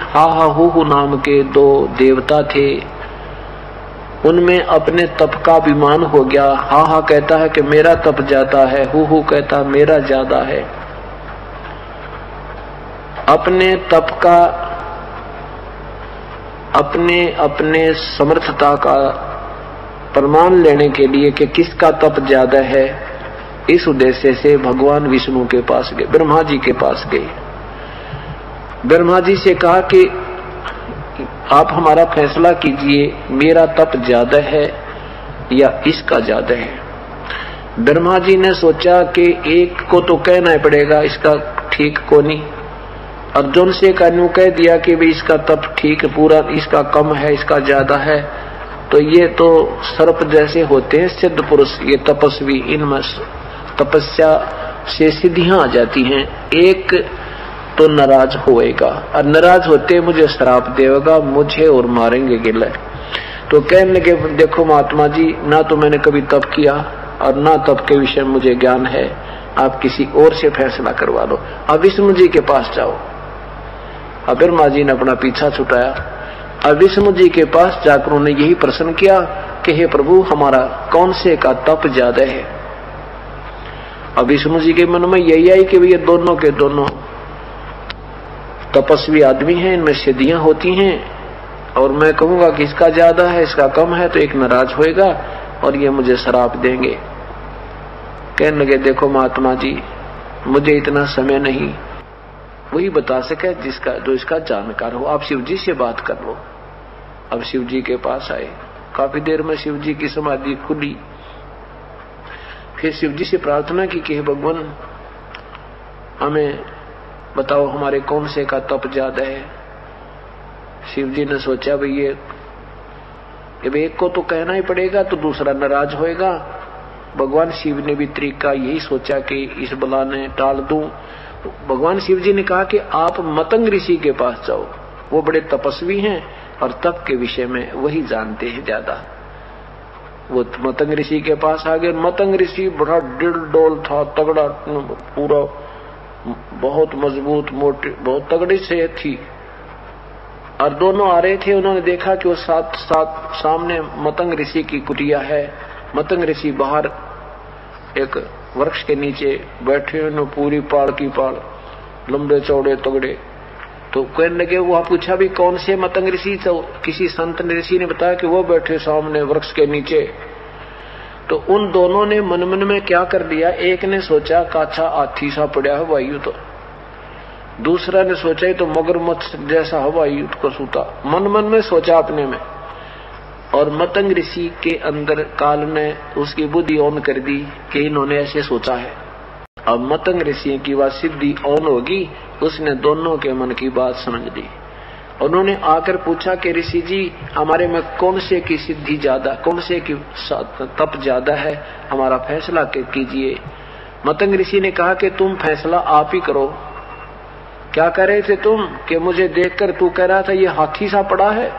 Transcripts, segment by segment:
हा हा हु नाम के दो देवता थे, उनमें अपने तप का अभिमान हो गया। हा हा कहता है कि मेरा तप ज्यादा है, हु कहता मेरा ज्यादा है। अपने तप का, अपने अपने समर्थता का प्रमाण लेने के लिए कि किसका तप ज्यादा है, इस उद्देश्य से भगवान विष्णु के पास गए, ब्रह्मा जी के पास गए। ब्रह्मा जी से कहा कि आप हमारा फैसला कीजिए, मेरा तप ज्यादा है या इसका ज्यादा है। ब्रह्मा जी ने सोचा कि एक को तो कहना ही पड़ेगा इसका ठीक को नहीं। अर्जुन से कहने कह दिया कि भाई इसका तप ठीक पूरा, इसका कम है, इसका ज्यादा है, तो ये तो सर्प जैसे होते हैं सिद्ध पुरुष, ये तपस्वी, इनमें तपस्या से सिद्धियां आ जाती हैं। एक तो नाराज होएगा और नाराज होते मुझे श्राप देगा, मुझे और मारेंगे गिले। तो कहने लगे देखो महात्मा जी, ना तो मैंने कभी तप किया और ना तप के विषय में मुझे ज्ञान है, आप किसी और से फैसला करवा लो, अब विष्णु जी के पास जाओ। अब ब्रह्मा जी ने अपना पीछा छुटाया। अब विष्णु जी के पास जाकर उन्होंने यही प्रश्न किया कि हे प्रभु, हमारा कौन से का तप ज्यादा है। अब विष्णु जी के मन में यही आई कि ये दोनों के दोनों तपस्वी आदमी हैं, इनमें सिद्धियां होती हैं, और मैं कहूंगा कि इसका ज्यादा है, इसका कम है, तो एक नाराज होएगा और ये मुझे श्राप देंगे। कहने लगे देखो महात्मा जी, मुझे इतना समय नहीं, वही बता सके जिसका जो इसका जानकार हो, आप शिव जी से बात कर लो। अब शिव जी के पास आए, काफी देर में शिव जी की समाधि खुली। फिर शिव जी से प्रार्थना की कि हे भगवान, हमें बताओ हमारे कौन से का तप ज्यादा है। शिव जी ने सोचा भाई ये एक को तो कहना ही पड़ेगा, तो दूसरा नाराज होएगा। भगवान शिव ने भी तरीका यही सोचा कि इस बला ने टाल दूं। तो भगवान शिव जी ने कहा कि आप मतंग ऋषि के पास जाओ, वो बड़े तपस्वी हैं और तप के विषय में वही जानते हैं ज्यादा। वो मतंग ऋषि के पास आ गए। मतंग ऋषि बड़ा डिल डोल था, तगड़ा, पूरा बहुत मजबूत, मोटे, बहुत तगड़ी सेहत थी। और दोनों आ रहे थे, उन्होंने देखा कि वो साथ साथ सामने मतंग ऋषि की कुटिया है। मतंग ऋषि बाहर एक वृक्ष के नीचे बैठे हैं, पूरी पाड़ की पाड़, लंबे चौड़े तगड़े। तो कहने लगे, वो पूछा भी कौन से मतंग ऋषि, तो किसी संत ऋषि ने बताया कि वो बैठे सामने वृक्ष के नीचे। तो उन दोनों ने मन मन में क्या कर लिया, एक ने सोचा काछा हाथी सा पड़ा है वायु, तो दूसरा ने सोचा ही तो मगरमच्छ जैसा हवाई को सूता, मन मन में सोचा अपने में। और मतंग ऋषि के अंदर काल ने उसकी बुद्धि ऑन कर दी कि इन्होंने ऐसे सोचा है। अब मतंग ऋषि की वह सिद्धि ऑन होगी, उसने दोनों के मन की बात समझ ली। उन्होंने आकर पूछा कि ऋषि जी, हमारे में कौन से की सिद्धि ज्यादा, कौन से की तप ज्यादा है, हमारा फैसला कीजिए। मतंग ऋषि ने कहा कि तुम फैसला आप ही करो। क्या कह रहे थे तुम कि मुझे देखकर तू कह रहा था ये हाथी सा पड़ा है,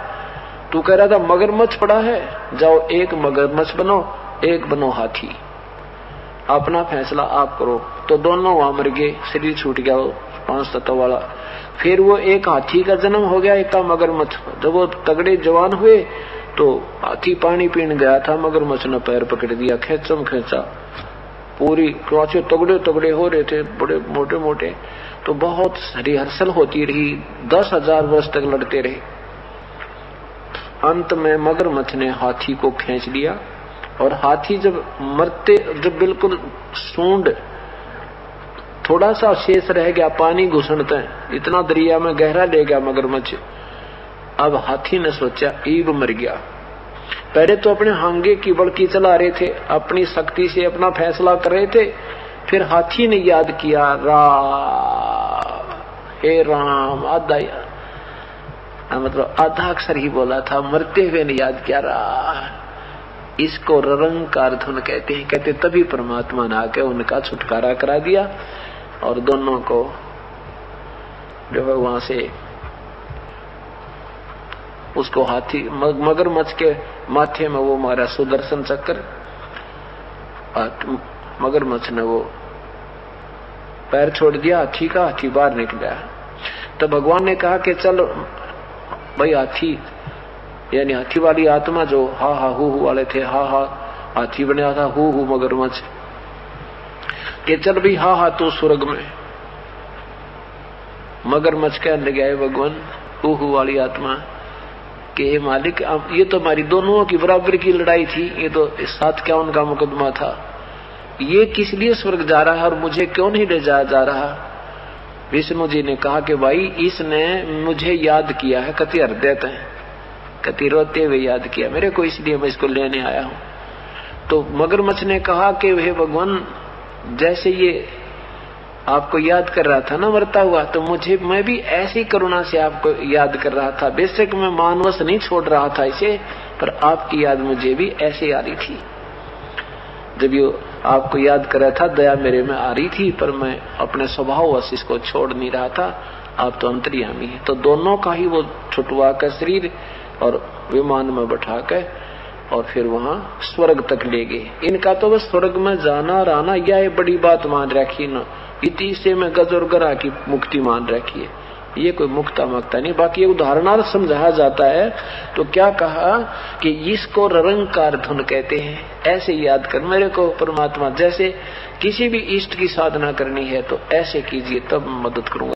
तू कह रहा था मगरमच्छ पड़ा है, जाओ एक मगरमच्छ बनो, एक बनो हाथी, अपना फैसला आप करो। तो दोनों वहां मर गए, शरीर छूट गया वो 5 तत्व वाला। फिर वो एक हाथी का जन्म हो गया, एक का मगरमच्छ। जब वो तगड़े जवान हुए तो हाथी पानी पीने गया था, मगरमच्छ ने पैर पकड़ दिया, खेचम खेचा, पूरी क्रोचे तगड़े तगड़े हो रहे थे, बड़े मोटे मोटे। तो बहुत रिहर्सल होती रही, 10,000 वर्ष तक लड़ते रहे। अंत में मगरमच्छ ने हाथी को खींच लिया, और हाथी जब मरते, जब बिल्कुल सूंड थोड़ा सा शेष रह गया, पानी घुसनते हैं, इतना दरिया में गहरा ले गया मगरमच्छ। अब हाथी ने सोचा ईब मर गया। पहले तो अपने हांगे की बड़की चला रहे थे, अपनी शक्ति से अपना फैसला कर रहे थे। फिर हाथी ने याद किया, हे राम, आधा मतलब आधा अक्षर ही बोला था, मरते हुए ने याद किया रा। इसको ररंकार धुन कहते हैं। कहते तभी परमात्मा ने आके उनका छुटकारा करा दिया, और दोनों को जो है वहां से उसको हाथी मगरमच्छ के माथे में वो मारा सुदर्शन चक्र, मगरमच्छ ने वो पैर छोड़ दिया हाथी का, हाथी बाहर निकल गया। तो भगवान ने कहा कि चल भाई हाथी यानी हाथी वाली आत्मा जो हा हा हु वाले थे, हा हा हाथी बना था, हु मगरमच्छ, के चल भाई हा हा तू स्वर्ग में। मगरमच्छ कहने लगे है भगवान हु वाली आत्मा के मालिक ये तो हमारी दोनों की बराबर की लड़ाई थी, ये तो 751 का मुकदमा था, ये किस लिए स्वर्ग जा रहा है और मुझे क्यों नहीं ले जाया जा रहा। विष्णु जी ने कहा कि भाई इसने मुझे याद किया है, कति हृदय है, कति रोते हुए याद किया मेरे को, इसलिए मैं इसको लेने आया हूं। तो मगरमच्छ ने कहा कि हे भगवान जैसे ये आपको याद कर रहा था ना मरता हुआ, तो मुझे मैं भी ऐसी करुणा से आपको याद कर रहा था, बेशक मैं मानवश नहीं छोड़ रहा था इसे, पर आपकी याद मुझे भी ऐसे आ रही थी। जब ये आपको याद कर रहा था दया मेरे में आ रही थी, पर मैं अपने स्वभाववश इसको छोड़ नहीं रहा था, आप तो अंतर्यामी है। तो दोनों का ही वो छुटवा कर शरीर और विमान में बैठा कर और फिर वहां स्वर्ग तक ले गए। इनका तो बस स्वर्ग में जाना और आना यह बड़ी बात मान रखी न, इति से में गज और गरा की मुक्ति मान रखी है, ये कोई मुक्ता मकता नहीं। बाकी उदाहरणार्थ समझाया जाता है तो क्या कहा कि इसको निरंकार धुन कहते हैं। ऐसे याद कर मेरे को परमात्मा, जैसे किसी भी इष्ट की साधना करनी है तो ऐसे कीजिए तब मदद करूंगा।